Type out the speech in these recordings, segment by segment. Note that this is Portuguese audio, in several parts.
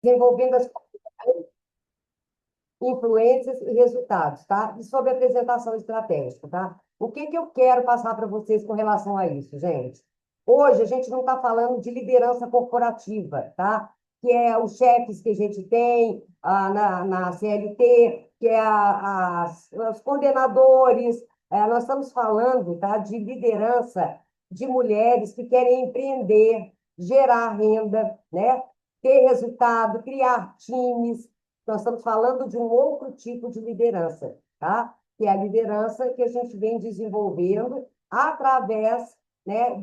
desenvolvendo as influências e resultados, tá? E sobre apresentação estratégica, tá? O que que eu quero passar para vocês com relação a isso, gente? Hoje a gente não está falando de liderança corporativa, tá? Que é os chefes que a gente tem na CLT, que é os coordenadores. Nós estamos falando, tá, de liderança de mulheres que querem empreender, gerar renda, né? Ter resultado, criar times. Nós estamos falando de um outro tipo de liderança, tá? Que é a liderança que a gente vem desenvolvendo através, né,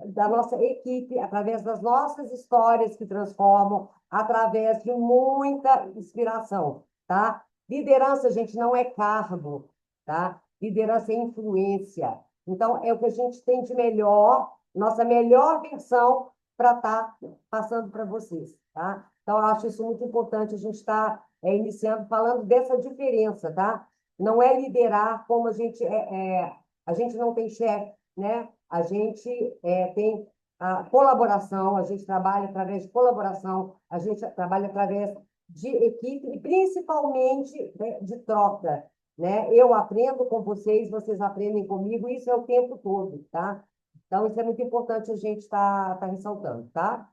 da nossa equipe, através das nossas histórias que transformam, através de muita inspiração, tá? Liderança, gente, não é cargo, tá? Liderança é influência. Então, é o que a gente tem de melhor, nossa melhor versão para estar passando para vocês, tá? Então, eu acho isso muito importante a gente estar iniciando falando dessa diferença, tá? Não é liderar como a gente não tem chefe, né? A gente tem a colaboração, a gente trabalha através de colaboração, a gente trabalha através de equipe e principalmente, né, de troca, né? Eu aprendo com vocês, vocês aprendem comigo, isso é o tempo todo, tá? Então, isso é muito importante a gente tá ressaltando, tá?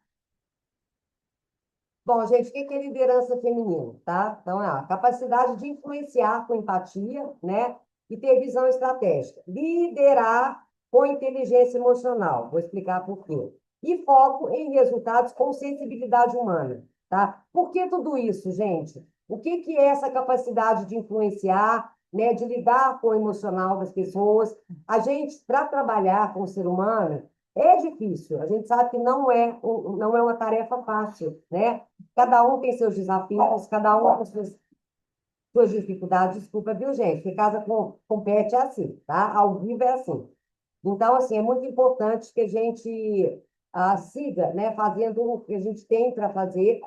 Bom, gente, o que é liderança feminina, tá? Então, é a capacidade de influenciar com empatia, né? E ter visão estratégica. Liderar com inteligência emocional. Vou explicar por quê. E foco em resultados com sensibilidade humana, tá? Por que tudo isso, gente? O que que é essa capacidade de influenciar, né? De lidar com o emocional das pessoas? A gente, para trabalhar com o ser humano, é difícil. A gente sabe que não é uma tarefa fácil, né? Cada um tem seus desafios, cada um tem suas dificuldades. Desculpa, viu, gente? Porque casa com pet é assim, tá? Ao vivo é assim. Então, assim, é muito importante que a gente siga, né, fazendo o que a gente tem para fazer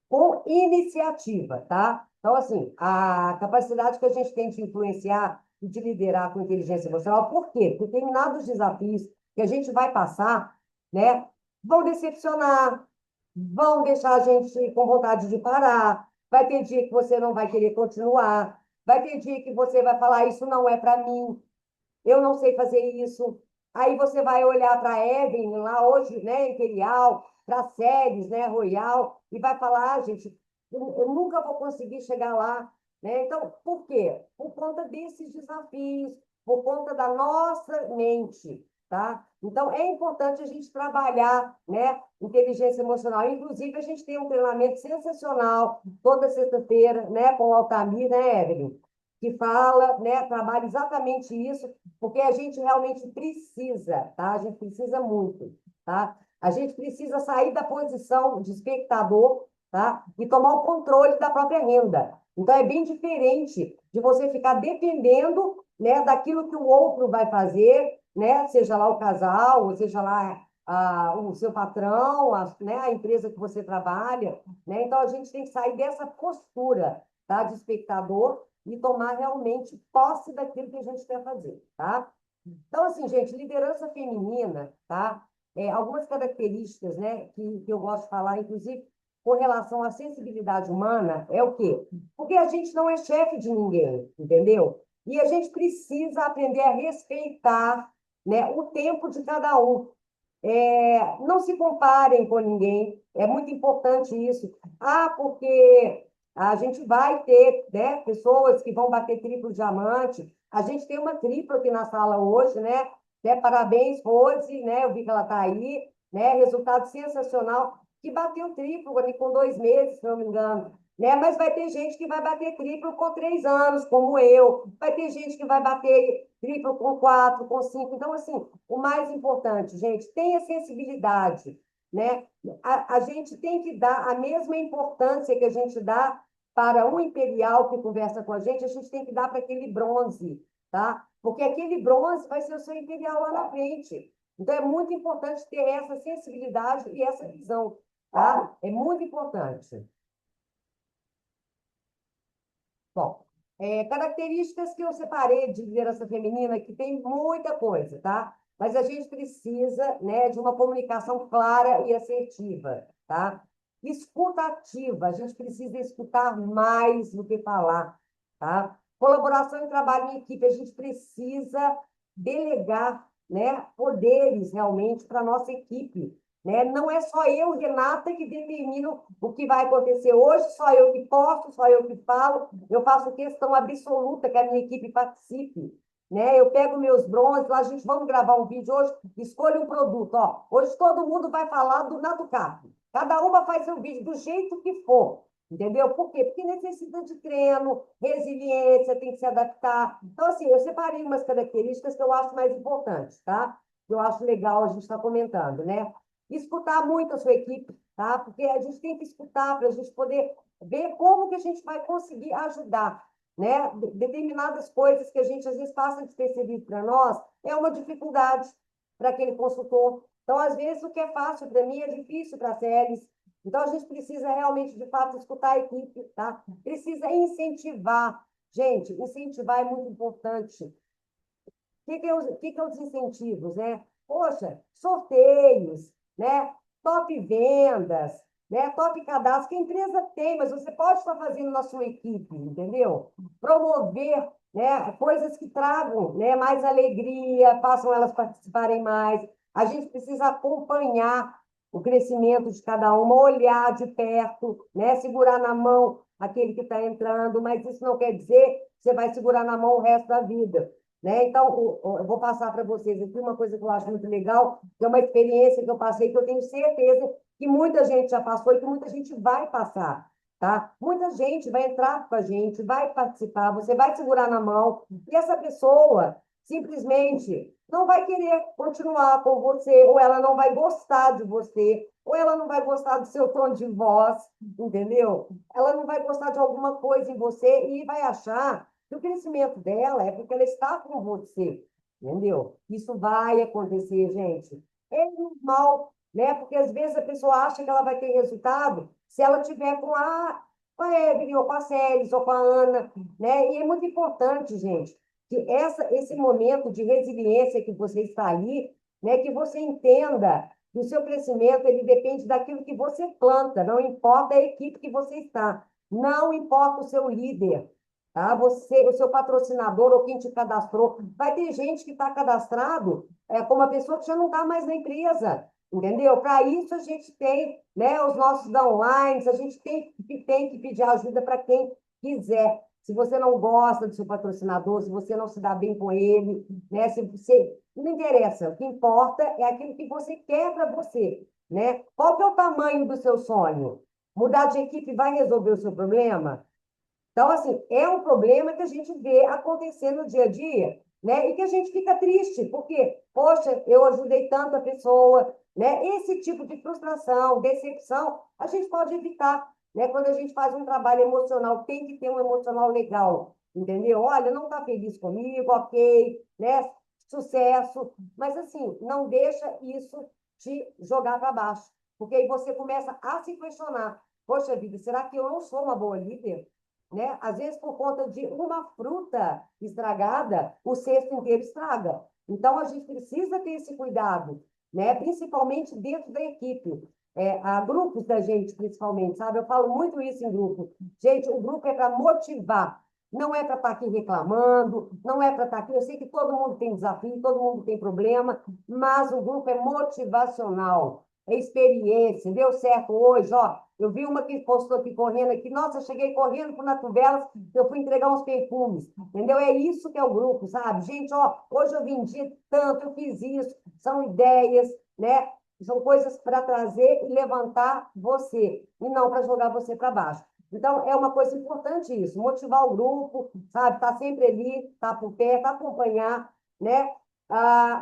com iniciativa, tá? Então, assim, a capacidade que a gente tem de influenciar e de liderar com inteligência emocional, por quê? Porque determinados desafios que a gente vai passar, né, vão decepcionar, vão deixar a gente com vontade de parar. Vai ter dia que você não vai querer continuar. Vai ter dia que você vai falar, isso não é para mim, eu não sei fazer isso. Aí você vai olhar para a Evelyn lá hoje, né, Imperial, para séries, né, Royal, e vai falar, gente, eu nunca vou conseguir chegar lá, né? Então, por quê? Por conta desses desafios, por conta da nossa mente, tá? Então, é importante a gente trabalhar, né, inteligência emocional. Inclusive, a gente tem um treinamento sensacional toda sexta-feira, né, com o Altamir, né, Evelyn? Que fala, né, trabalha exatamente isso, porque a gente realmente precisa, tá? A gente precisa muito, tá? A gente precisa sair da posição de espectador, tá? E tomar o controle da própria renda. Então, é bem diferente de você ficar dependendo, né, daquilo que o outro vai fazer, né? Seja lá o casal, ou seja lá o seu patrão, né, a empresa que você trabalha, né? Então, a gente tem que sair dessa postura, tá? De espectador e tomar realmente posse daquilo que a gente quer fazer, tá? Então, assim, gente, liderança feminina, tá? Algumas características, né, que eu gosto de falar, inclusive, com relação à sensibilidade humana, é o quê? Porque a gente não é chefe de ninguém, entendeu? E a gente precisa aprender a respeitar, né, o tempo de cada um. Não se comparem com ninguém, é muito importante isso. Porque a gente vai ter, né, pessoas que vão bater triplo diamante. A gente tem uma tripla aqui na sala hoje, né? Parabéns, Rose, né? Eu vi que ela está aí, né? Resultado sensacional, que bateu triplo ali com 2 meses, se não me engano. Né? Mas vai ter gente que vai bater triplo com 3 anos, como eu. Vai ter gente que vai bater triplo com 4, com 5. Então, assim, o mais importante, gente, tenha sensibilidade, né? A gente tem que dar a mesma importância que a gente dá para um imperial que conversa com a gente tem que dar para aquele bronze, tá? Porque aquele bronze vai ser o seu imperial lá na frente. Então, é muito importante ter essa sensibilidade e essa visão, tá? É muito importante. Bom, características que eu separei de liderança feminina, que tem muita coisa, tá? Mas a gente precisa, né, de uma comunicação clara e assertiva, tá? Escuta ativa, a gente precisa escutar mais do que falar, tá? Colaboração e trabalho em equipe, a gente precisa delegar, né, poderes realmente para a nossa equipe, né? Não é só eu, Renata, que determino o que vai acontecer hoje, só eu que posso, só eu que falo, eu faço questão absoluta que a minha equipe participe, né? Eu pego meus bronzes, lá a gente vamos gravar um vídeo hoje, escolha um produto, ó. Hoje todo mundo vai falar do Natucap. Cada uma faz seu vídeo do jeito que for, entendeu? Por quê? Porque necessita de treino, resiliência, tem que se adaptar. Então, assim, eu separei umas características que eu acho mais importantes, tá? Que eu acho legal a gente estar comentando, né? Escutar muito a sua equipe, tá? Porque a gente tem que escutar para a gente poder ver como que a gente vai conseguir ajudar, né? Determinadas coisas que a gente às vezes passa despercebido para nós é uma dificuldade para aquele consultor. Então, às vezes, o que é fácil para mim é difícil para a Célis. Então, a gente precisa realmente, de fato, escutar a equipe, tá? Precisa incentivar. Gente, incentivar é muito importante. O que é os incentivos, né? Poxa, sorteios, né? Top vendas, né? Top cadastro, que a empresa tem, mas você pode estar fazendo na sua equipe, entendeu? Promover, né, coisas que tragam, né, mais alegria, façam elas participarem mais. A gente precisa acompanhar o crescimento de cada uma, olhar de perto, né? Segurar na mão aquele que está entrando, mas isso não quer dizer que você vai segurar na mão o resto da vida. Né? Então, eu vou passar para vocês aqui uma coisa que eu acho muito legal, que é uma experiência que eu passei, que eu tenho certeza que muita gente já passou e que muita gente vai passar, tá? Muita gente vai entrar com a gente, vai participar, você vai segurar na mão, e essa pessoa simplesmente não vai querer continuar com você, ou ela não vai gostar de você, ou ela não vai gostar do seu tom de voz, entendeu? Ela não vai gostar de alguma coisa em você e vai achar que o crescimento dela é porque ela está com você, entendeu? Isso vai acontecer, gente. É normal, né? Porque às vezes a pessoa acha que ela vai ter resultado se ela tiver com a Evelyn, ou com a Célis, ou com a Ana, né? E é muito importante, gente, que esse momento de resiliência que você está ali, né? Que você entenda que o seu crescimento, ele depende daquilo que você planta, não importa a equipe que você está, não importa o seu líder, tá? Você, o seu patrocinador ou quem te cadastrou. Vai ter gente que está cadastrado como uma pessoa que já não está mais na empresa, entendeu? Para isso a gente tem, né, os nossos downlines, a gente tem que pedir ajuda para quem quiser. Se você não gosta do seu patrocinador, se você não se dá bem com ele, né? Se você não interessa, o que importa é aquilo que você quer para você, né? Qual que é o tamanho do seu sonho? Mudar de equipe vai resolver o seu problema? Então, assim, é um problema que a gente vê acontecer no dia a dia, né? E que a gente fica triste, porque, poxa, eu ajudei tanto a pessoa, né? Esse tipo de frustração, decepção, a gente pode evitar, né? Quando a gente faz um trabalho emocional, tem que ter um emocional legal, entendeu? Olha, não está feliz comigo, ok, né? Sucesso, mas assim, não deixa isso te jogar para baixo, porque aí você começa a se questionar. Poxa vida, será que eu não sou uma boa líder? Né? Às vezes, por conta de uma fruta estragada, o cesto inteiro estraga. Então, a gente precisa ter esse cuidado, né? Principalmente dentro da equipe. Há grupos da gente, principalmente, sabe? Eu falo muito isso em grupo. Gente, o grupo é para motivar, não é para estar aqui reclamando, não é para estar aqui. Eu sei que todo mundo tem desafio, todo mundo tem problema, mas o grupo é motivacional, é experiência. Deu certo hoje, ó. Eu vi uma que postou aqui correndo aqui. Nossa, eu cheguei correndo para Natuvelas, eu fui entregar uns perfumes. Entendeu? É isso que é o grupo, sabe? Gente, ó, hoje eu vendi tanto, eu fiz isso. São ideias, né? São coisas para trazer e levantar você, e não para jogar você para baixo. Então, é uma coisa importante isso, motivar o grupo, sabe? Tá sempre ali, tá por perto, acompanhar, né?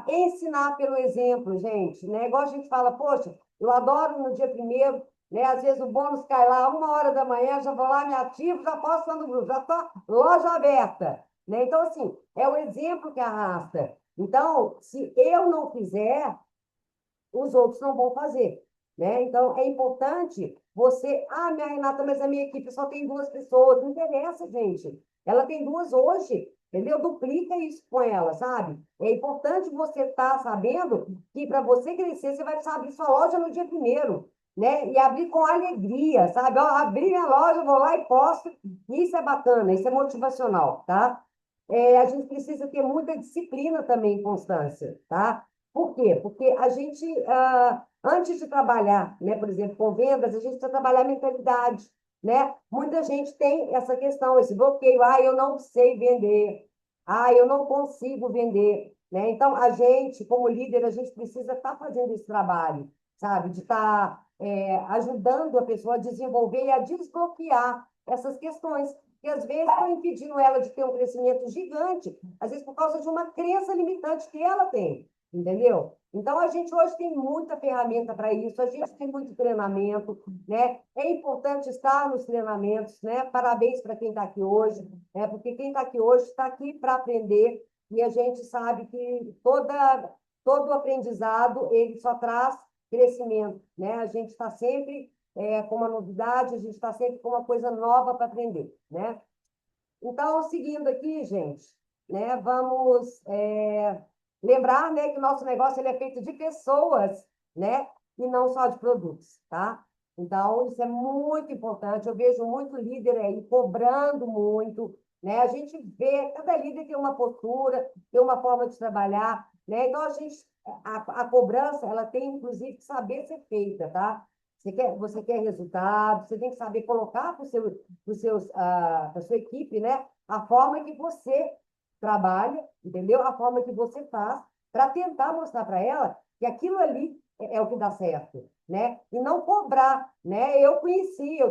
Ensinar pelo exemplo, gente, né? Igual a gente fala, poxa, eu adoro no dia primeiro, né? Às vezes o bônus cai lá 1 hora da manhã, já vou lá, me ativo, já posso estar no grupo, já está loja aberta, né? Então, assim, é o exemplo que arrasta. Então, se eu não fizer, os outros não vão fazer, né? Então, é importante você... Ah, minha Renata, mas a minha equipe só tem 2 pessoas. Não interessa, gente. Ela tem 2 hoje, entendeu? Duplica isso com ela, sabe? É importante você estar sabendo que para você crescer, você vai precisar abrir sua loja no dia primeiro. né? E abrir com alegria, sabe? Ó, abri minha loja, vou lá e posto. Isso é bacana, isso é motivacional, tá? A gente precisa ter muita disciplina também e constância, tá? Por quê? Porque a gente, antes de trabalhar, né, por exemplo, com vendas, a gente precisa trabalhar a mentalidade, né? Muita gente tem essa questão, esse bloqueio, eu não sei vender, eu não consigo vender, né? Então, a gente, como líder, a gente precisa estar fazendo esse trabalho, sabe? De estar ajudando a pessoa a desenvolver e a desbloquear essas questões que às vezes estão impedindo ela de ter um crescimento gigante, às vezes por causa de uma crença limitante que ela tem, entendeu? Então, a gente hoje tem muita ferramenta para isso, a gente tem muito treinamento, né? É importante estar nos treinamentos, né? Parabéns para quem está aqui hoje, né? Porque quem está aqui hoje está aqui para aprender e a gente sabe que todo o aprendizado, ele só traz crescimento, né? A gente está sempre com uma novidade, a gente está sempre com uma coisa nova para aprender, né? Então, seguindo aqui, gente, né, vamos lembrar, né, que o nosso negócio ele é feito de pessoas, né, e não só de produtos, tá? Então, isso é muito importante. Eu vejo muito líder aí cobrando muito, né? A gente vê, cada líder tem uma postura, tem uma forma de trabalhar, né? Então, a cobrança, ela tem, inclusive, que saber ser feita, tá? Você quer resultado, você tem que saber colocar para a sua equipe, né? A forma que você trabalha, entendeu? A forma que você faz, para tentar mostrar para ela que aquilo ali é o que dá certo, né? E não cobrar, né? Eu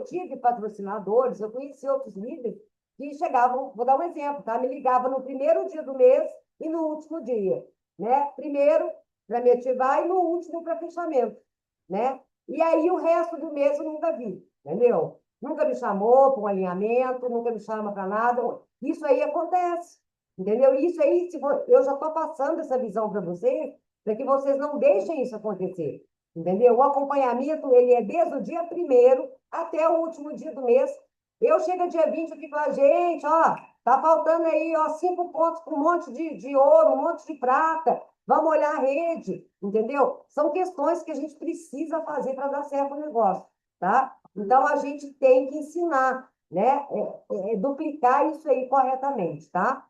tive patrocinadores, eu conheci outros líderes que chegavam, vou dar um exemplo, tá? Me ligavam no primeiro dia do mês e no último dia, né? Primeiro para me ativar e no último para fechamento, né? E aí o resto do mês eu nunca vi, entendeu? Nunca me chamou para um alinhamento, nunca me chama para nada. Isso aí acontece, entendeu? Isso aí, eu já estou passando essa visão para vocês, para que vocês não deixem isso acontecer, entendeu? O acompanhamento, ele é desde o dia primeiro até o último dia do mês. Eu chego dia 20 e fico lá, gente, ó, tá faltando aí, ó, 5 pontos com um monte de ouro, um monte de prata. Vamos olhar a rede, entendeu? São questões que a gente precisa fazer para dar certo o negócio, tá? Então, a gente tem que ensinar, né? Duplicar isso aí corretamente, tá?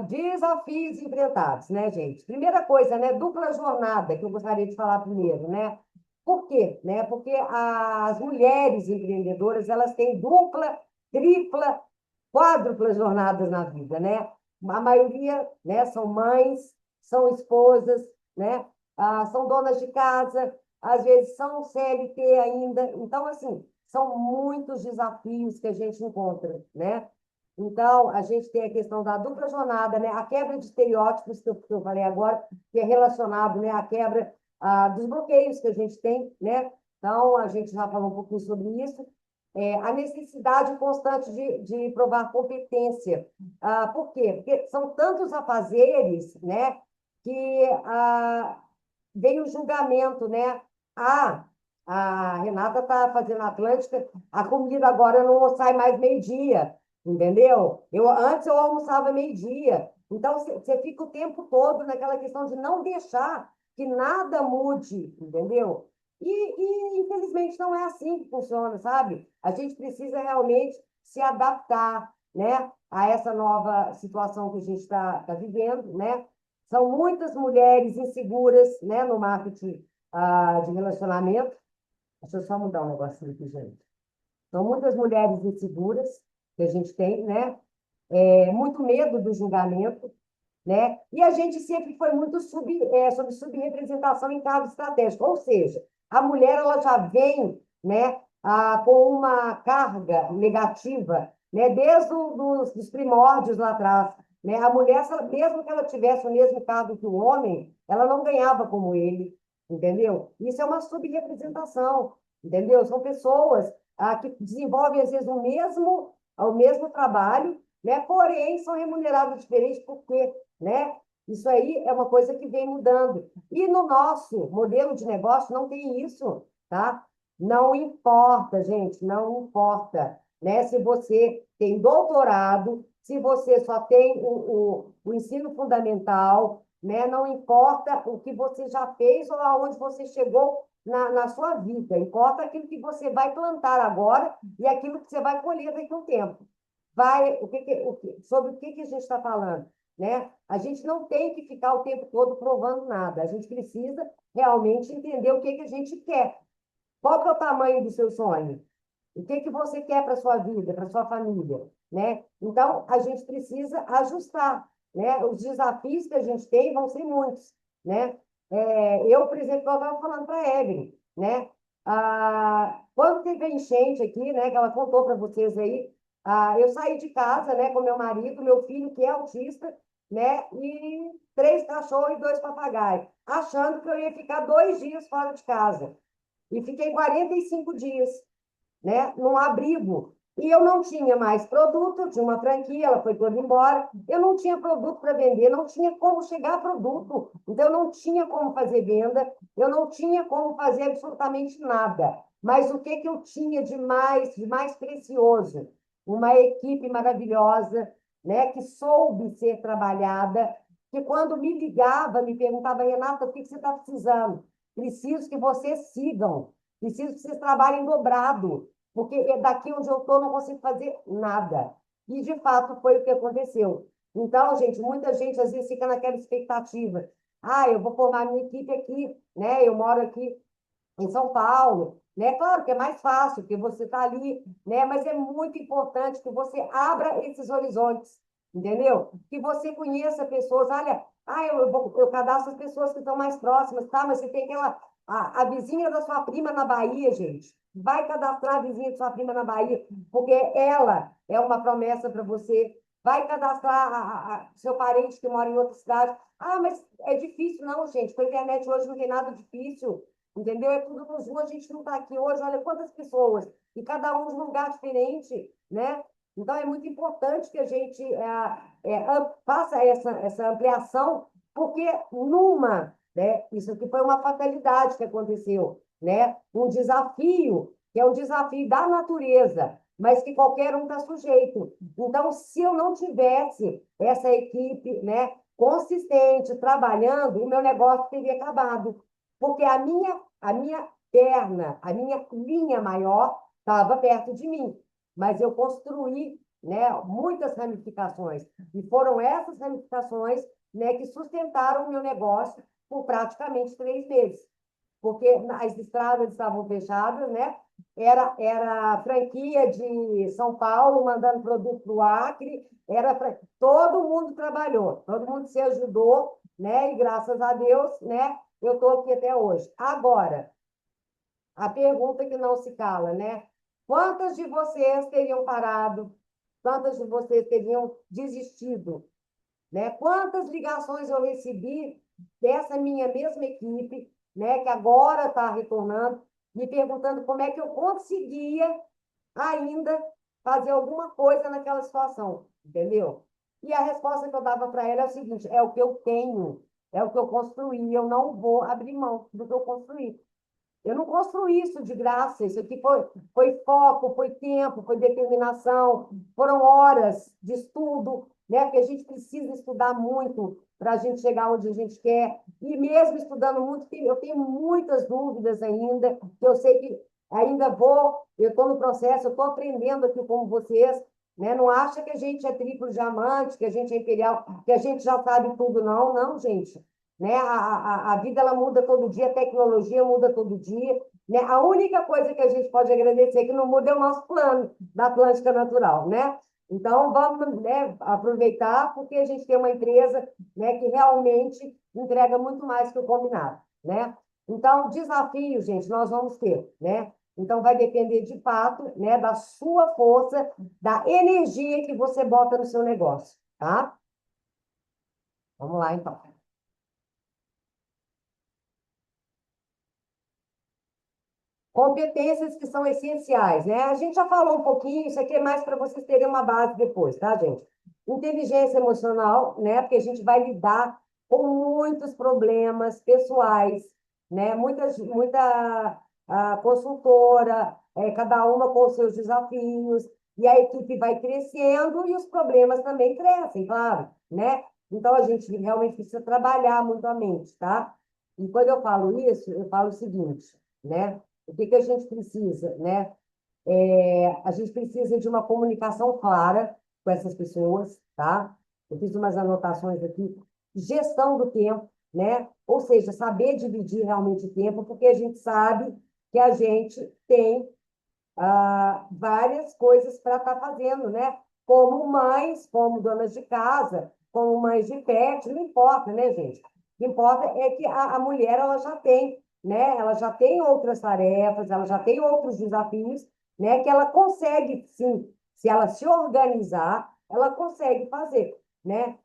Desafios enfrentados, né, gente? Primeira coisa, né? Dupla jornada, que eu gostaria de falar primeiro, né? Por quê? Né? Porque as mulheres empreendedoras, elas têm dupla, tripla, quádrupla jornadas na vida, né? A maioria, né, são mães, são esposas, né? São donas de casa, às vezes são CLT ainda. Então, assim, são muitos desafios que a gente encontra, né? Então, a gente tem a questão da dupla jornada, né? A quebra de estereótipos que eu falei agora, que é relacionado, né, à quebra dos bloqueios que a gente tem, né? Então, a gente já falou um pouquinho sobre isso. A necessidade constante de provar competência. Por quê? Porque são tantos afazeres, né, que vem o julgamento, né? Ah, a Renata está fazendo Atlântica, a comida agora não sai mais meio-dia, entendeu? Antes eu almoçava meio-dia. Então, você fica o tempo todo naquela questão de não deixar que nada mude, entendeu? Infelizmente, não é assim que funciona, sabe? A gente precisa realmente se adaptar, né, a essa nova situação que a gente está vivendo, né? São muitas mulheres inseguras, né, no marketing de relacionamento. Deixa eu só mudar um negocinho aqui, gente. São muitas mulheres inseguras que a gente tem, né? Muito medo do julgamento, né? E a gente sempre foi muito sobre subrepresentação em cargos estratégicos, ou seja, a mulher ela já vem, né, com uma carga negativa, né, desde dos primórdios lá atrás, né? A mulher, mesmo que ela tivesse o mesmo cargo que o homem, ela não ganhava como ele, entendeu? Isso é uma subrepresentação, entendeu? São pessoas que desenvolvem às vezes o mesmo trabalho, né? Porém são remuneradas diferentes porque, né? Isso aí é uma coisa que vem mudando. E no nosso modelo de negócio não tem isso, tá? Não importa, gente, não importa, né? Se você tem doutorado, se você só tem o ensino fundamental, né? Não importa o que você já fez ou aonde você chegou na sua vida, importa aquilo que você vai plantar agora e aquilo que você vai colher daqui a um tempo. Sobre o que a gente está falando, né? A gente não tem que ficar o tempo todo provando nada, a gente precisa realmente entender o que a gente quer. Qual que é o tamanho do seu sonho? O que você quer para a sua vida, para a sua família, né? Então, a gente precisa ajustar, né? Os desafios que a gente tem vão ser muitos, né? Eu, por exemplo, eu estava falando para a Evelyn, né? Quando teve a enchente aqui, né? Que ela contou para vocês aí, eu saí de casa, né? Com meu marido, meu filho, que é autista, né? E 3 cachorros e 2 papagaios, achando que eu ia ficar 2 dias fora de casa. E fiquei 45 dias, né, num abrigo. E eu não tinha mais produto, eu tinha uma franquia, ela foi toda embora. Eu não tinha produto para vender, não tinha como chegar a produto. Então, eu não tinha como fazer venda, eu não tinha como fazer absolutamente nada. Mas o que que eu tinha de mais precioso? Uma equipe maravilhosa, né, que soube ser trabalhada, que quando me ligava, me perguntava, Renata, o que que você está precisando? Preciso que vocês sigam, preciso que vocês trabalhem dobrado, porque daqui onde eu estou não consigo fazer nada. E, de fato, foi o que aconteceu. Então, gente, muita gente às vezes fica naquela expectativa. Eu vou formar minha equipe aqui, né? Eu moro aqui em São Paulo, né? Claro que é mais fácil, porque você está ali, né? Mas é muito importante que você abra esses horizontes, entendeu? Que você conheça pessoas. Olha, eu cadastro as pessoas que estão mais próximas, tá? Mas você tem a vizinha da sua prima na Bahia, gente. Vai cadastrar a vizinha da sua prima na Bahia, porque ela é uma promessa para você. Vai cadastrar seu parente que mora em outra cidade. Mas é difícil, não, gente. Com a internet hoje não tem nada difícil. Entendeu? É tudo nos ruas, a gente não está aqui hoje, olha quantas pessoas, e cada um de um lugar diferente, né? Então, é muito importante que a gente faça essa ampliação, porque né, isso aqui foi uma fatalidade que aconteceu, né? Um desafio, que é um desafio da natureza, mas que qualquer um está sujeito. Então, se eu não tivesse essa equipe, né, consistente, trabalhando, o meu negócio teria acabado. Porque a minha perna, a minha linha maior estava perto de mim, mas eu construí, né, muitas ramificações, e foram essas ramificações, né, que sustentaram o meu negócio por praticamente 3 meses, porque as estradas estavam fechadas, né? Era franquia de São Paulo mandando produto para o Acre, todo mundo trabalhou, todo mundo se ajudou, né? E graças a Deus, né? Eu estou aqui até hoje. Agora, a pergunta que não se cala, né? Quantas de vocês teriam parado? Quantas de vocês teriam desistido? Né? Quantas ligações eu recebi dessa minha mesma equipe, né, que agora está retornando, me perguntando como é que eu conseguia ainda fazer alguma coisa naquela situação, entendeu? E a resposta que eu dava para ela é o seguinte: é o que eu tenho, é o que eu construí, eu não vou abrir mão do que eu construí. Eu não construí isso de graça, isso aqui foi foco, foi tempo, foi determinação, foram horas de estudo, né? Porque a gente precisa estudar muito para a gente chegar onde a gente quer. E mesmo estudando muito, eu tenho muitas dúvidas ainda, que eu sei que ainda eu estou no processo, eu estou aprendendo aqui com vocês, né? Não acha que a gente é triplo diamante, que a gente é imperial, que a gente já sabe tudo, não, não, gente, né? A vida ela muda todo dia, a tecnologia muda todo dia, né? A única coisa que a gente pode agradecer que não muda é o nosso plano da Atlântica Natural, né? Então, vamos, né, aproveitar porque a gente tem uma empresa, né, que realmente entrega muito mais que o combinado, né? Então, desafio, gente, nós vamos ter, né? Então, vai depender de fato, né, da sua força, da energia que você bota no seu negócio, tá? Vamos lá, então. Competências que são essenciais, né? A gente já falou um pouquinho, isso aqui é mais para vocês terem uma base depois, tá, gente? Inteligência emocional, né? Porque a gente vai lidar com muitos problemas pessoais, né? Muita consultora, cada uma com os seus desafios, e a equipe vai crescendo e os problemas também crescem, claro, né? Então a gente realmente precisa trabalhar muito a mente, tá? E quando eu falo isso, eu falo o seguinte. né? O que que a gente precisa, né? A gente precisa de uma comunicação clara com essas pessoas, tá? Eu fiz umas anotações aqui. Gestão do tempo, né? Ou seja, saber dividir realmente o tempo, porque a gente sabe que a gente tem várias coisas para estar fazendo, né? Como mães, como donas de casa, como mães de pet, não importa, né, gente? O que importa é que a mulher ela já tem, né? Ela já tem outras tarefas, ela já tem outros desafios, né? Que ela consegue, sim, se ela se organizar, ela consegue fazer, né?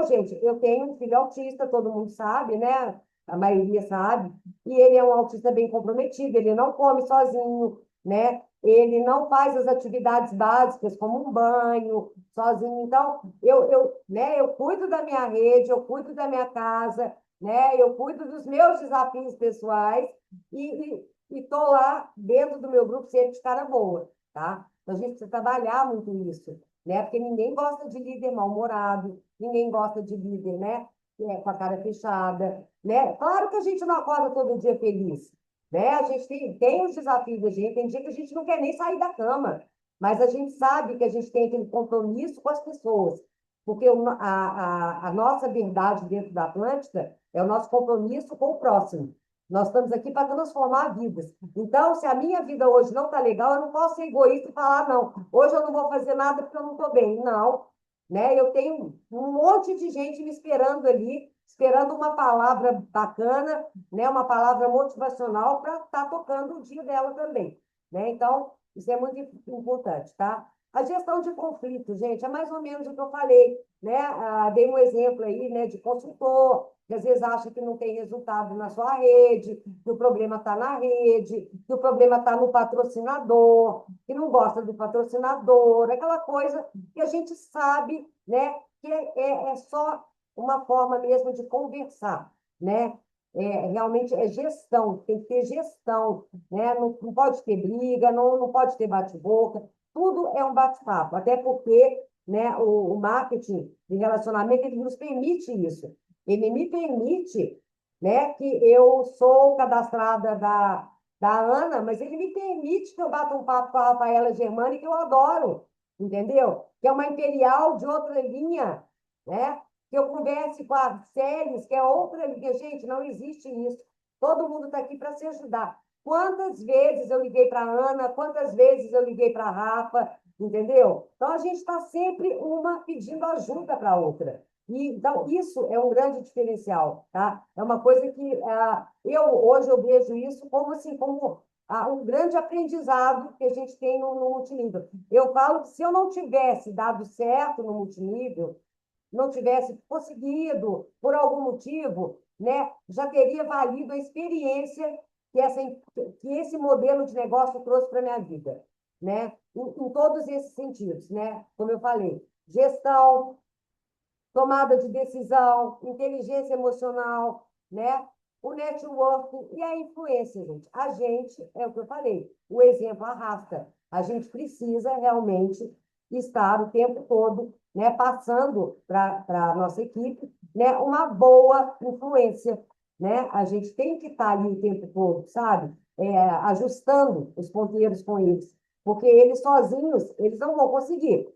Gente, eu tenho um filho autista, todo mundo sabe, né? A maioria sabe, e ele é um autista bem comprometido, ele não come sozinho, né? Ele não faz as atividades básicas, como um banho, sozinho. Então, né, eu cuido da minha rede, eu cuido da minha casa, né, eu cuido dos meus desafios pessoais e estou lá dentro do meu grupo sempre de cara boa, tá? Então, a gente precisa trabalhar muito isso, né? Porque ninguém gosta de líder mal-humorado, ninguém gosta de líder, né, com a cara fechada, né? Claro que a gente não acorda todo dia feliz, né? A gente tem os desafios da gente, tem dia que a gente não quer nem sair da cama, mas a gente sabe que a gente tem aquele compromisso com as pessoas, porque a nossa verdade dentro da Atlântida é o nosso compromisso com o próximo. Nós estamos aqui para transformar vidas. Então, se a minha vida hoje não está legal, eu não posso ser egoísta e falar, não, hoje eu não vou fazer nada porque eu não estou bem. Não, né? Eu tenho um monte de gente me esperando ali, esperando uma palavra bacana, né, uma palavra motivacional para estar tocando o dia dela também, né? Então, isso é muito importante, tá? A gestão de conflito, gente, é mais ou menos o que eu falei, né? Dei um exemplo aí, né, de consultor, que às vezes acha que não tem resultado na sua rede, que o problema está na rede, que o problema está no patrocinador, que não gosta do patrocinador, aquela coisa que a gente sabe, né, que é só uma forma mesmo de conversar, né? Realmente é gestão, tem que ter gestão, né? Não pode ter briga, não pode ter bate-boca, tudo é um bate-papo, até porque, né, o marketing de relacionamento, ele nos permite isso. Ele me permite, né, que eu sou cadastrada da Ana, mas ele me permite que eu bata um papo com a Rafaela Germani, que eu adoro, entendeu? Que é uma imperial de outra linha, né? Que eu converse com a Celes, que é outra linha. Gente, não existe isso. Todo mundo está aqui para se ajudar. Quantas vezes eu liguei para a Ana, quantas vezes eu liguei para a Rafa, entendeu? Então, a gente está sempre uma pedindo ajuda para a outra. E, então, isso é um grande diferencial, tá? É uma coisa que hoje eu vejo isso como assim, como um grande aprendizado que a gente tem no multinível. Eu falo que se eu não tivesse dado certo no multinível, não tivesse conseguido, por algum motivo, né, já teria valido a experiência que esse modelo de negócio trouxe para a minha vida, né? Em todos esses sentidos, né? Como eu falei, gestão, tomada de decisão, inteligência emocional, né? O networking e a influência, gente. A gente, é o que eu falei, o exemplo arrasta. A gente precisa realmente estar o tempo todo, né, passando para a nossa equipe, né, uma boa influência, né? A gente tem que estar ali o tempo todo, sabe? Ajustando os ponteiros com eles, porque eles sozinhos, eles não vão conseguir.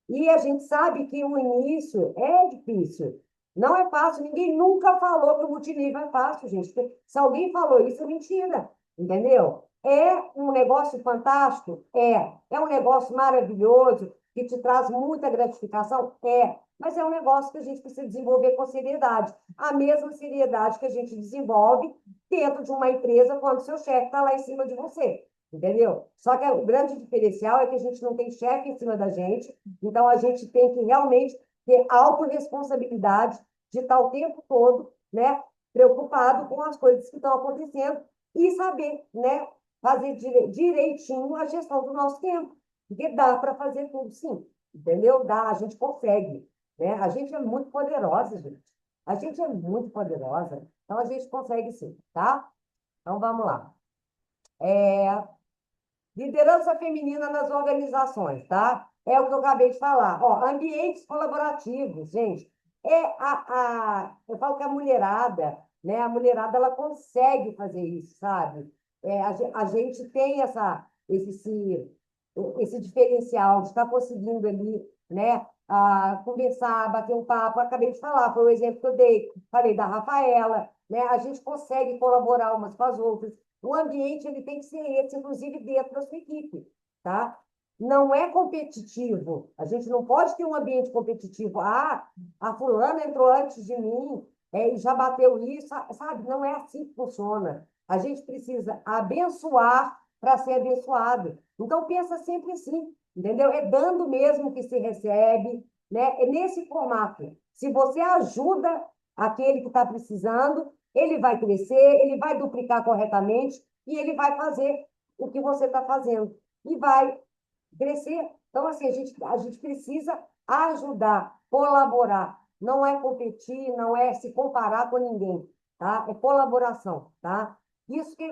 E a gente sabe que o início é difícil. Não é fácil. Ninguém nunca falou que o multinível é fácil, gente. Se alguém falou isso, é mentira. Entendeu? É um negócio fantástico? É. É um negócio maravilhoso, que te traz muita gratificação? É. Mas é um negócio que a gente precisa desenvolver com seriedade. A mesma seriedade que a gente desenvolve dentro de uma empresa quando seu chefe está lá em cima de você. Entendeu? Só que o grande diferencial é que a gente não tem chefe em cima da gente, então, a gente tem que realmente ter autorresponsabilidade de estar o tempo todo, né, preocupado com as coisas que estão acontecendo e saber, né, fazer direitinho a gestão do nosso tempo. Porque dá para fazer tudo, sim. Entendeu? Dá, a gente consegue. Né? A gente é muito poderosa, gente. A gente é muito poderosa. Então, a gente consegue sim, tá? Então, vamos lá. Liderança feminina nas organizações, tá? É o que eu acabei de falar. Ó, ambientes colaborativos, gente. Eu falo que a mulherada, né? A mulherada, ela consegue fazer isso, sabe? a gente tem esse diferencial de estar conseguindo ali, né, conversar, bater um papo. Acabei de falar, foi o exemplo que eu dei, falei da Rafaela, né? A gente consegue colaborar umas com as outras. O ambiente ele tem que ser esse, inclusive dentro da sua equipe, tá? Não é competitivo. A gente não pode ter um ambiente competitivo. A fulana entrou antes de mim, e já bateu isso, sabe? Não é assim que funciona. A gente precisa abençoar para ser abençoado. Então, pensa sempre assim, entendeu? É dando mesmo que se recebe, né? É nesse formato. Se você ajuda aquele que está precisando, ele vai crescer, ele vai duplicar corretamente e ele vai fazer o que você está fazendo. E vai crescer. Então, assim, a gente precisa ajudar, colaborar. Não é competir, não é se comparar com ninguém, tá? É colaboração, tá? Isso que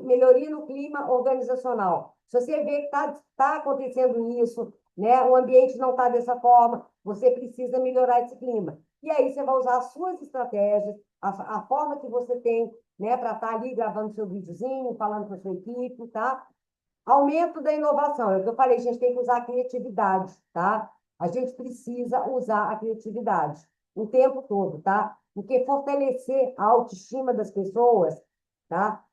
melhoria no clima organizacional. Se você vê que tá acontecendo isso, né? O ambiente não está dessa forma, você precisa melhorar esse clima. E aí você vai usar as suas estratégias, a forma que você tem, né, para estar ali gravando seu videozinho, falando com a sua equipe, tá? Aumento da inovação. É o que eu falei, a gente tem que usar a criatividade, tá? A gente precisa usar a criatividade o tempo todo, tá? Porque fortalecer a autoestima das pessoas, tá?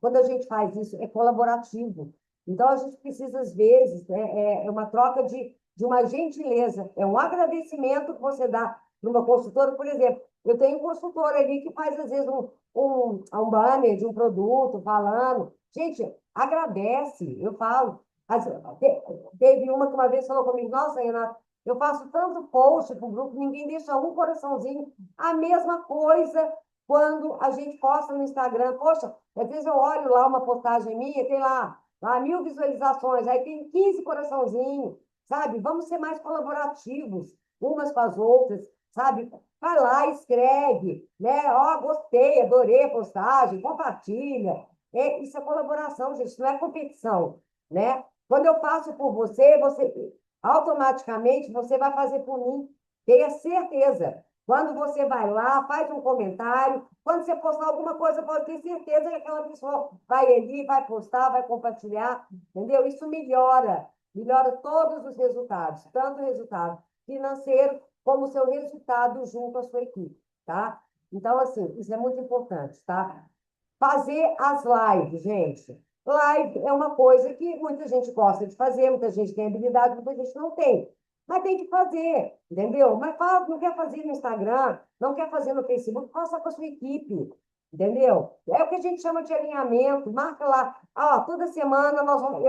Quando a gente faz isso, é colaborativo. Então, a gente precisa, às vezes, né, é uma troca de uma gentileza, é um agradecimento que você dá para uma consultora, por exemplo. Eu tenho um consultor ali que faz, às vezes, um banner de um produto falando. Gente, agradece, eu falo. Teve uma que uma vez falou comigo, nossa, Renata, eu faço tanto post para o grupo, ninguém deixa um coraçãozinho. A mesma coisa quando a gente posta no Instagram. Poxa, às vezes eu olho lá uma postagem minha, tem lá 1.000 visualizações, aí tem 15 coraçãozinhos, sabe? Vamos ser mais colaborativos umas com as outras, sabe? Vai lá, escreve, né? Ó, gostei, adorei a postagem, compartilha. Isso é colaboração, gente, não é competição, né? Quando eu faço por você, você automaticamente você vai fazer por mim. Tenha certeza. Quando você vai lá, faz um comentário, quando você postar alguma coisa, pode ter certeza que aquela pessoa vai ali, vai postar, vai compartilhar, entendeu? Isso melhora todos os resultados, tanto o resultado financeiro como o seu resultado junto à sua equipe, tá? Então, assim, isso é muito importante, tá? Fazer as lives, gente. Live é uma coisa que muita gente gosta de fazer, muita gente tem habilidade, muita gente não tem. Mas tem que fazer, entendeu? Mas não quer fazer no Instagram, não quer fazer no Facebook, faça com a sua equipe, entendeu? É o que a gente chama de alinhamento. Marca lá, toda semana nós vamos.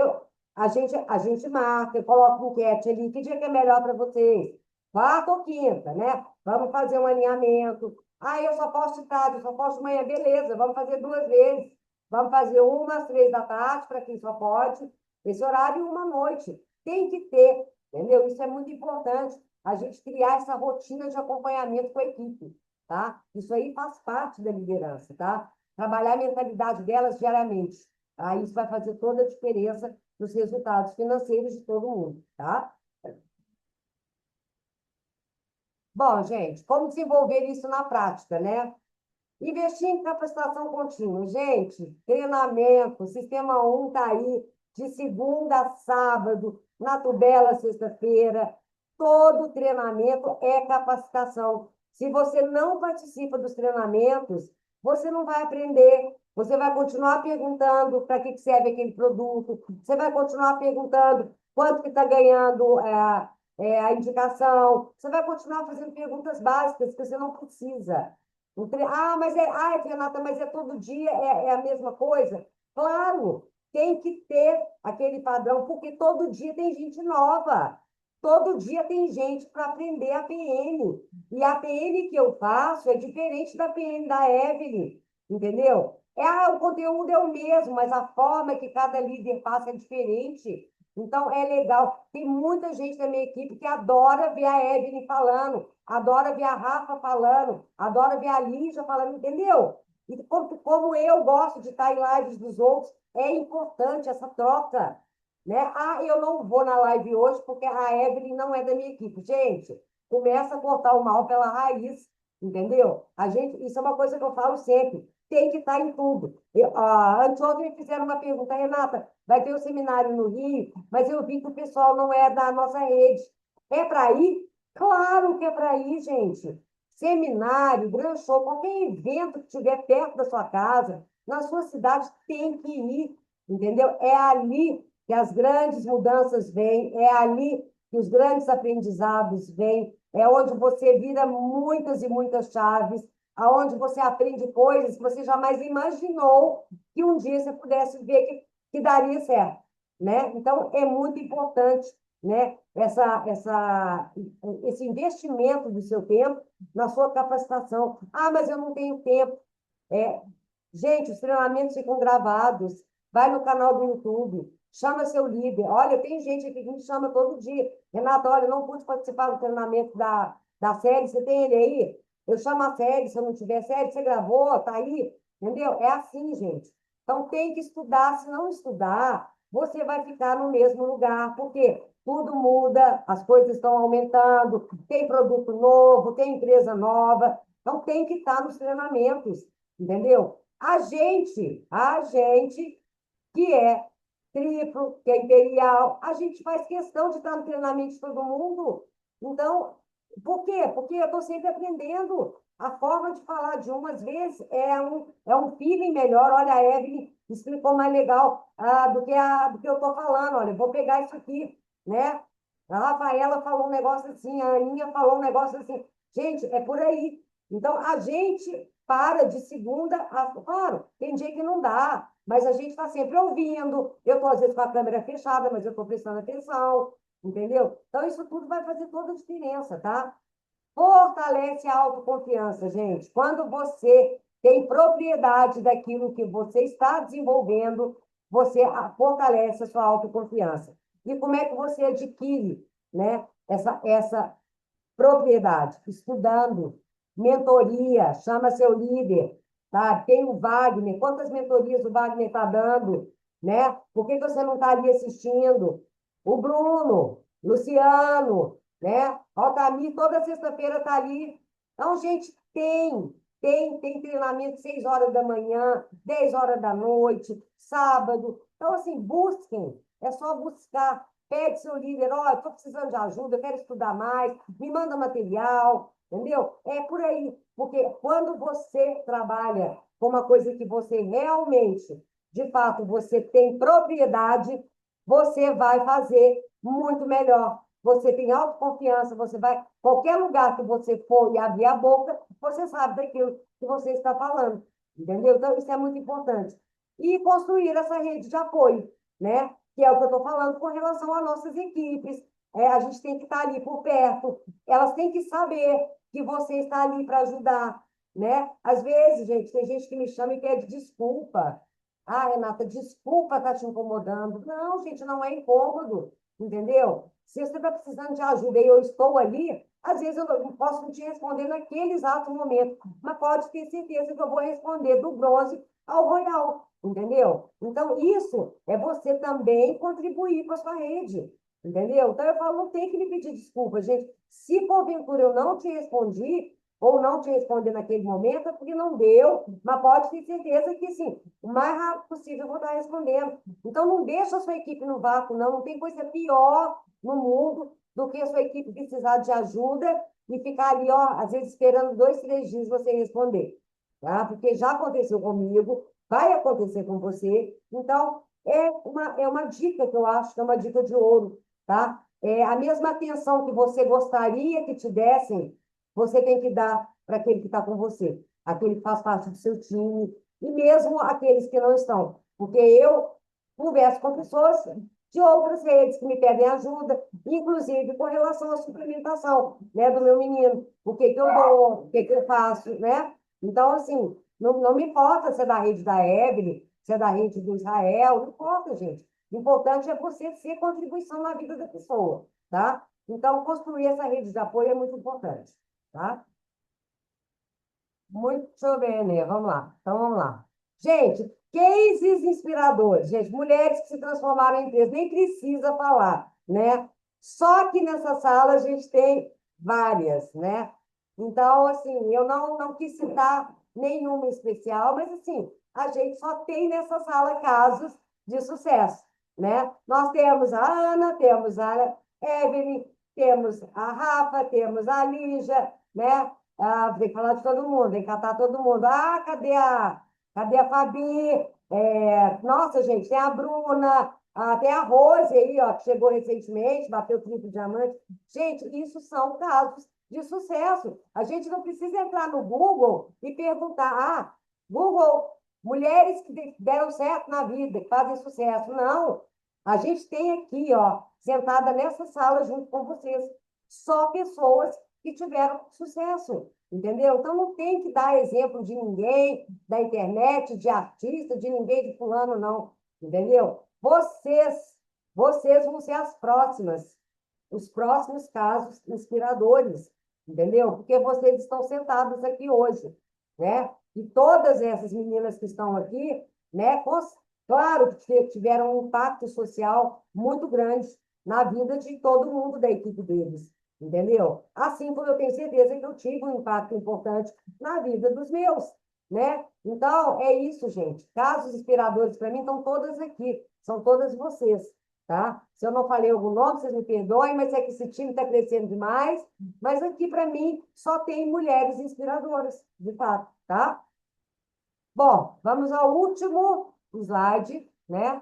A gente marca, eu coloco um enquete ali, que dia que é melhor para vocês? Quarta ou quinta, né? Vamos fazer um alinhamento. Eu só posso de tarde, eu só posso de manhã. Beleza, vamos fazer 2 vezes. Vamos fazer uma às 3 da tarde, para quem só pode, esse horário, e uma à noite. Tem que ter, entendeu? Isso é muito importante, a gente criar essa rotina de acompanhamento com a equipe, tá? Isso aí faz parte da liderança, tá? Trabalhar a mentalidade delas diariamente. Aí isso vai fazer toda a diferença nos resultados financeiros de todo mundo, tá? Bom, gente, como desenvolver isso na prática, né? Investir em capacitação contínua. Gente, treinamento, Sistema 1 está aí, de segunda a sábado, na Tubela, sexta-feira. Todo treinamento é capacitação. Se você não participa dos treinamentos, você não vai aprender. Você vai continuar perguntando para que serve aquele produto. Você vai continuar perguntando quanto que está ganhando a indicação. Você vai continuar fazendo perguntas básicas que você não precisa. Renata, mas é todo dia, é a mesma coisa? Claro, tem que ter aquele padrão, porque todo dia tem gente nova. Todo dia tem gente para aprender a PN. E a PN que eu faço é diferente da PN da Evelyn, entendeu? O conteúdo é o mesmo, mas a forma que cada líder passa é diferente. Então, é legal. Tem muita gente da minha equipe que adora ver a Evelyn falando, adora ver a Rafa falando, adora ver a Lígia falando, entendeu? E como eu gosto de estar em lives dos outros, é importante essa troca, né? Eu não vou na live hoje porque a Evelyn não é da minha equipe. Gente, começa a cortar o mal pela raiz, entendeu? Isso é uma coisa que eu falo sempre. tem que estar em tudo. Anteontem me fizeram uma pergunta, Renata, vai ter um seminário no Rio, mas eu vi que o pessoal não é da nossa rede. É para ir? Claro que é para ir, gente. Seminário, grand show, qualquer evento que estiver perto da sua casa, na sua cidade, tem que ir, entendeu? É ali que as grandes mudanças vêm, é ali que os grandes aprendizados vêm, é onde você vira muitas e muitas chaves, aonde você aprende coisas que você jamais imaginou que um dia você pudesse ver que daria certo, né? Então, é muito importante, né, esse investimento do seu tempo na sua capacitação. Ah, mas eu não tenho tempo. É, gente, os treinamentos ficam gravados. Vai no canal do YouTube, chama seu líder. Olha, tem gente aqui que me chama todo dia. Renata, olha, eu não pude participar do treinamento da série, você tem ele aí? Eu chamo a série, se eu não tiver série, você gravou, tá aí? Entendeu? É assim, gente. Então tem que estudar. Se não estudar, você vai ficar no mesmo lugar, porque tudo muda, as coisas estão aumentando, tem produto novo, tem empresa nova. Então tem que estar nos treinamentos, entendeu? A gente que é triplo, que é imperial, a gente faz questão de estar no treinamento de todo mundo. Então, por quê? Porque eu estou sempre aprendendo. A forma de falar de umas vezes é um feeling melhor. Olha, a Evelyn explicou mais legal do que eu estou falando. Olha, eu vou pegar isso aqui, né? A Rafaela falou um negócio assim, a Aninha falou um negócio assim. Gente, é por aí. Então, a gente para de segunda a... Claro, tem dia que não dá, mas a gente está sempre ouvindo. Eu estou, às vezes, com a câmera fechada, mas eu estou prestando atenção, entendeu? Então, isso tudo vai fazer toda a diferença, tá? Fortalece a autoconfiança, gente. Quando você tem propriedade daquilo que você está desenvolvendo, você fortalece a sua autoconfiança. E como é que você adquire, né, essa propriedade? Estudando, mentoria, chama seu líder, tá? Tem o Wagner, quantas mentorias o Wagner está dando, né? Por que que você não está ali assistindo? O Bruno, Luciano, né? Altamir, toda sexta-feira está ali. Então, gente, tem treinamento 6 horas da manhã, 10 horas da noite, sábado. Então, assim, busquem, é só buscar. Pede seu líder, ó, estou precisando de ajuda, eu quero estudar mais, me manda material, entendeu? É por aí, porque quando você trabalha com uma coisa que você realmente, de fato, você tem propriedade, você vai fazer muito melhor. Você tem autoconfiança, você vai, qualquer lugar que você for e abrir a boca, você sabe daquilo que você está falando, entendeu? Então, isso é muito importante. E construir essa rede de apoio, né? Que é o que eu estou falando com relação às nossas equipes. A gente tem que estar ali por perto, elas têm que saber que você está ali para ajudar, né? Às vezes, gente, tem gente que me chama e pede desculpa. Ah, Renata, desculpa estar te incomodando. Não, gente, não é incômodo, entendeu? Se você está precisando de ajuda e eu estou ali, às vezes eu não posso não te responder naquele exato momento, mas pode ter certeza que eu vou responder do bronze ao royal, entendeu? Então, isso é você também contribuir com a sua rede, entendeu? Então, eu falo, não tem que me pedir desculpa, gente. Se porventura eu não te respondi, ou não te responder naquele momento, é porque não deu, mas pode ter certeza que, sim, o mais rápido possível eu vou estar respondendo. Então, não deixa a sua equipe no vácuo, não. Não tem coisa pior no mundo do que a sua equipe precisar de ajuda e ficar ali, ó, às vezes esperando 2, 3 dias você responder, tá? Porque já aconteceu comigo, vai acontecer com você. Então, é uma dica que eu acho que é uma dica de ouro, tá? É a mesma atenção que você gostaria que te dessem, você tem que dar para aquele que está com você, aquele que faz parte do seu time, e mesmo aqueles que não estão. Porque eu converso com pessoas de outras redes que me pedem ajuda, inclusive com relação à suplementação, né, do meu menino. O que que eu dou, o que que eu faço, né? Então, assim, não me importa se é da rede da Evelyn, se é da rede do Israel, não importa, gente. O importante é você ser contribuição na vida da pessoa, tá? Então, construir essa rede de apoio é muito importante, tá? Muito bem, né? Vamos lá. Então, vamos lá. Gente, cases inspiradores. Gente, mulheres que se transformaram em empresas. Nem precisa falar, né? Só que nessa sala a gente tem várias, né? Então, assim, eu não quis citar nenhuma especial, mas assim, a gente só tem nessa sala casos de sucesso, né? Nós temos a Ana, temos a Evelyn, temos a Rafa, temos a Lígia, né? Ah, vem falar de todo mundo, vem catar todo mundo. Ah, cadê a Fabi? Nossa, gente, tem a Bruna, tem a Rose aí, ó, que chegou recentemente, bateu triplo diamante. Gente, isso são casos de sucesso. A gente não precisa entrar no Google e perguntar, Google, mulheres que deram certo na vida, que fazem sucesso. Não. A gente tem aqui, ó, sentada nessa sala junto com vocês, só pessoas que tiveram sucesso, entendeu? Então não tem que dar exemplo de ninguém, da internet, de artista, de ninguém, de fulano, não, entendeu? Vocês vão ser as próximas, os próximos casos inspiradores, entendeu? Porque vocês estão sentados aqui hoje, né? E todas essas meninas que estão aqui, né? Claro que tiveram um impacto social muito grande na vida de todo mundo da equipe deles, entendeu? Assim como eu tenho certeza que eu tive um impacto importante na vida dos meus, né? Então, é isso, gente. Casos inspiradores para mim estão todas aqui, são todas vocês, tá? Se eu não falei algum nome, vocês me perdoem, mas é que esse time está crescendo demais, mas aqui para mim só tem mulheres inspiradoras, de fato, tá? Bom, vamos ao último slide, né?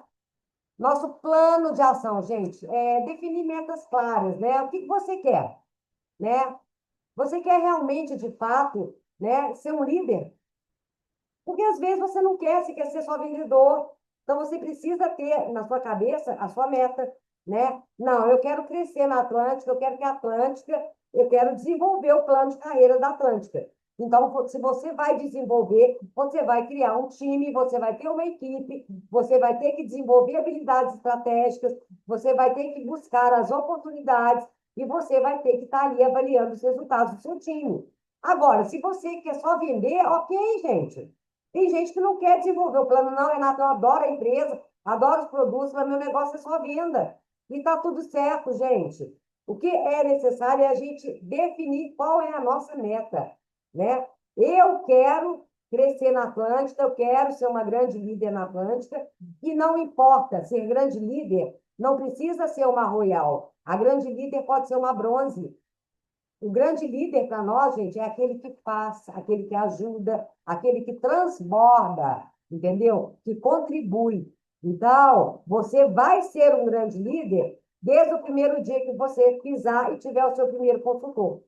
Nosso plano de ação, gente, é definir metas claras, né? O que que você quer, né? Você quer realmente, de fato, né, ser um líder? Porque às vezes você não quer, você quer ser só vendedor. Então você precisa ter na sua cabeça a sua meta, né? Não, eu quero crescer na Atlântica, eu quero que a Atlântica, eu quero desenvolver o plano de carreira da Atlântica. Então, se você vai desenvolver, você vai criar um time, você vai ter uma equipe, você vai ter que desenvolver habilidades estratégicas, você vai ter que buscar as oportunidades e você vai ter que estar ali avaliando os resultados do seu time. Agora, se você quer só vender, ok, gente. Tem gente que não quer desenvolver o plano, não, Renato, eu adoro a empresa, adoro os produtos, mas meu negócio é só venda. E está tudo certo, gente. O que é necessário é a gente definir qual é a nossa meta, né? Eu quero crescer na Atlântica, eu quero ser uma grande líder na Atlântica, e não importa, ser grande líder não precisa ser uma Royal. A grande líder pode ser uma bronze. O grande líder para nós, gente, é aquele que faz, aquele que ajuda, aquele que transborda, entendeu? Que contribui. Então, você vai ser um grande líder desde o primeiro dia que você pisar e tiver o seu primeiro consultor,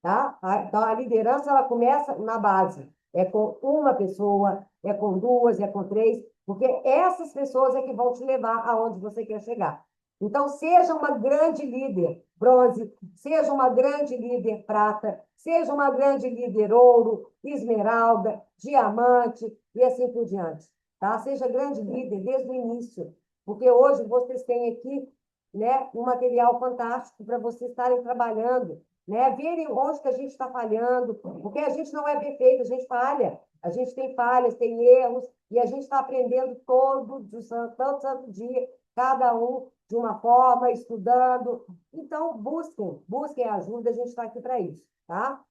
tá? Então, a liderança, ela começa na base. É com uma pessoa, é com duas, é com três, porque essas pessoas é que vão te levar aonde você quer chegar. Então, seja uma grande líder bronze, seja uma grande líder prata, seja uma grande líder ouro, esmeralda, diamante e assim por diante, tá? Seja grande líder desde o início, porque hoje vocês têm aqui, né, um material fantástico para vocês estarem trabalhando, né? Verem onde que a gente está falhando, porque a gente não é perfeito, a gente falha, a gente tem falhas, tem erros, e a gente está aprendendo todo santo dia, cada um de uma forma, estudando. Então, busquem ajuda, a gente está aqui para isso, tá?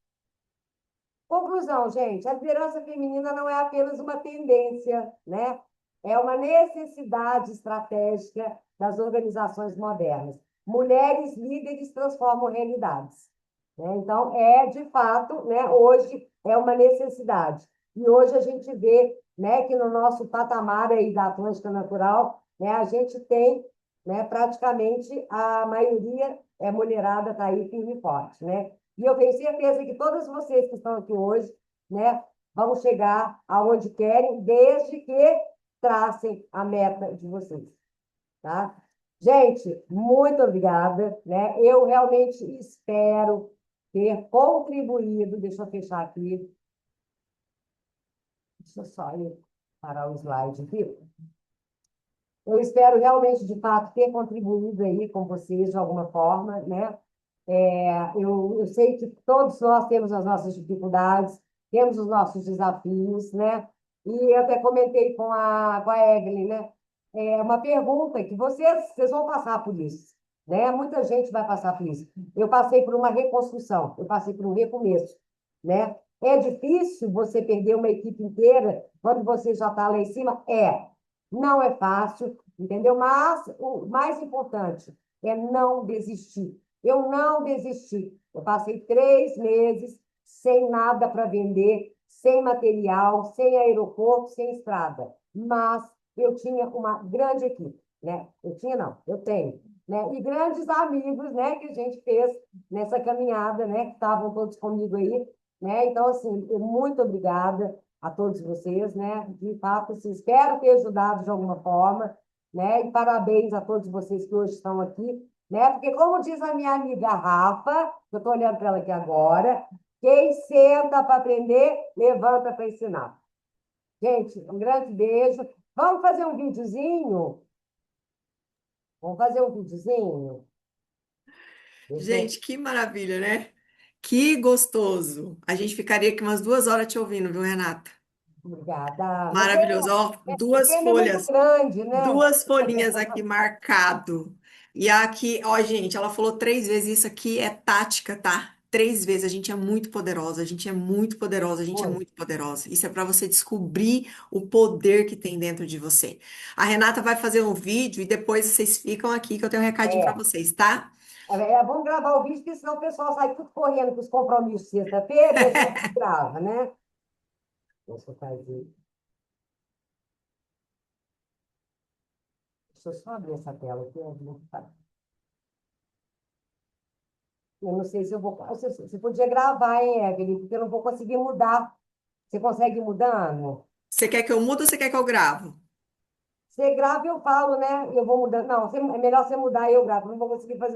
Conclusão, gente, a liderança feminina não é apenas uma tendência, né? É uma necessidade estratégica das organizações modernas. Mulheres líderes transformam realidades, né? Então, de fato, né, hoje é uma necessidade. E hoje a gente vê, né, que no nosso patamar aí da Atlântica Natural, né, a gente tem, né, praticamente a maioria é mulherada, está aí firme e forte, né? E eu tenho certeza que todas vocês que estão aqui hoje, né, vão chegar aonde querem, desde que tracem a meta de vocês, tá? Gente, muito obrigada, né? Eu realmente espero ter contribuído. Deixa eu fechar aqui. Deixa eu só ir parar o slide aqui. Eu espero realmente, de fato, ter contribuído aí com vocês de alguma forma, né? Eu sei que todos nós temos as nossas dificuldades, temos os nossos desafios, né? E eu até comentei com a Evelyn, né? É uma pergunta que vocês vão passar por isso, né? Muita gente vai passar por isso. Eu passei por uma reconstrução, eu passei por um recomeço, né? É difícil você perder uma equipe inteira quando você já está lá em cima? É. Não é fácil, entendeu? Mas o mais importante é não desistir. Eu não desisti. Eu passei 3 meses sem nada para vender, sem material, sem aeroporto, sem estrada. Mas eu tinha uma grande equipe, né? Eu tinha, não, eu tenho, né? E grandes amigos, né, que a gente fez nessa caminhada, né, que estavam todos comigo aí, né? Então, assim, muito obrigada a todos vocês, né? De fato, assim, espero ter ajudado de alguma forma, né? E parabéns a todos vocês que hoje estão aqui, né? Porque, como diz a minha amiga Rafa, que eu estou olhando para ela aqui agora, quem senta para aprender, levanta para ensinar. Gente, um grande beijo. Vamos fazer um videozinho? Vamos fazer um videozinho? Deixa eu... Gente, que maravilha, né? Que gostoso. A gente ficaria aqui umas 2 horas te ouvindo, viu, Renata? Obrigada. Mas Maravilhoso. Ó, o tema é muito grande, né? duas folhinhas aqui marcado. E aqui, ó, gente, ela falou 3 vezes isso aqui é tática, tá? 3 vezes. A gente é muito poderosa, a gente é muito poderosa, a gente é Oi. muito poderosa. Isso é para você descobrir o poder que tem dentro de você. A Renata vai fazer um vídeo e depois vocês ficam aqui que eu tenho um recadinho para É. vocês, tá? Vamos gravar o vídeo, porque senão o pessoal sai tudo correndo com os compromissos sexta-feira e a gente não grava, né? Deixa eu fazer. Deixa eu só abrir essa tela aqui. Eu não sei se eu vou. Você podia gravar, hein, Evelyn? Porque eu não vou conseguir mudar. Você consegue ir mudando? Você quer que eu mude ou você quer que eu gravo? Você grava e eu falo, né? Eu vou mudando. Não, é melhor você mudar e eu gravo. Eu não vou conseguir fazer.